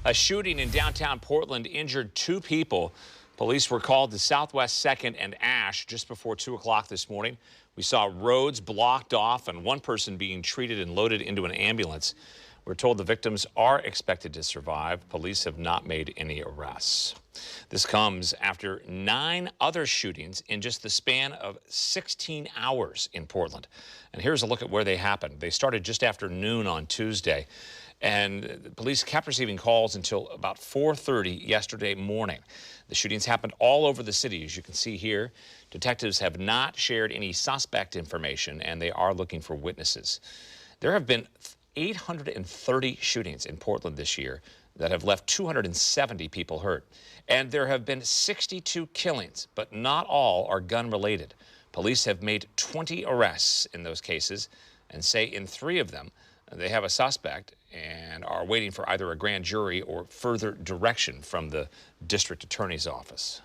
A shooting in downtown Portland injured 2 people. Police were called to Southwest 2nd and Ash just before 2 o'clock this morning. We saw roads blocked off and one person being treated and loaded into an ambulance. We're told the victims are expected to survive. Police have not made any arrests. This comes after 9 other shootings in just the span of 16 hours in Portland. And here's a look at where they happened. They started just after noon on Tuesday, and police kept receiving calls until about 4:30 yesterday morning. The shootings happened all over the city, as you can see here. Detectives have not shared any suspect information, and they are looking for witnesses. There have been 830 shootings in Portland this year that have left 270 people hurt. And there have been 62 killings, but not all are gun-related. Police have made 20 arrests in those cases and say in 3 of them they have a suspect and are waiting for either a grand jury or further direction from the district attorney's office.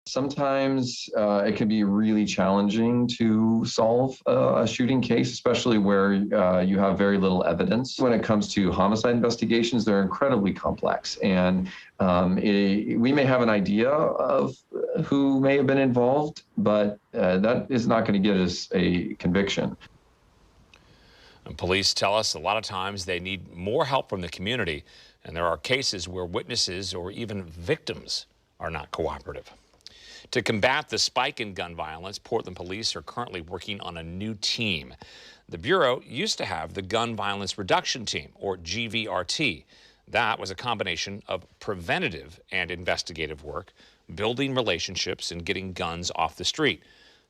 Sometimes it can be really challenging to solve a shooting case, especially where you have very little evidence. When it comes to homicide investigations, they're incredibly complex, and we may have an idea of who may have been involved, but that is not going to get us a conviction. And police tell us a lot of times they need more help from the community, and there are cases where witnesses or even victims are not cooperative. To combat the spike in gun violence, Portland police are currently working on a new team. The Bureau used to have the Gun Violence Reduction Team, or GVRT. That was a combination of preventative and investigative work, building relationships and getting guns off the street.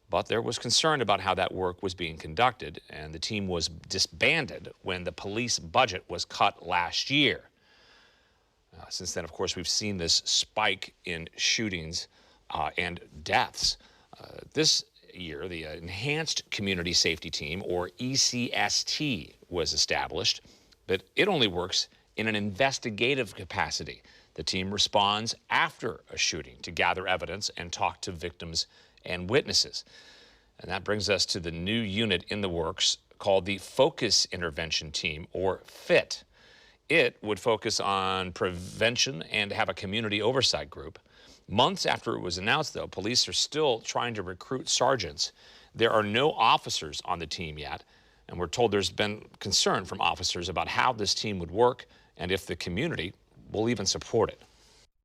But there was concern about how that work was being conducted, and the team was disbanded when the police budget was cut last year. Since then, of course, we've seen this spike in shootings and deaths. This year, the Enhanced Community Safety Team, or ECST, was established, but it only works in an investigative capacity. The team responds after a shooting to gather evidence and talk to victims and witnesses. And that brings us to the new unit in the works called the Focus Intervention Team, or FIT. It would focus on prevention and have a community oversight group. Months after it was announced, though, police are still trying to recruit sergeants. There are no officers on the team yet, and we're told there's been concern from officers about how this team would work and if the community will even support it.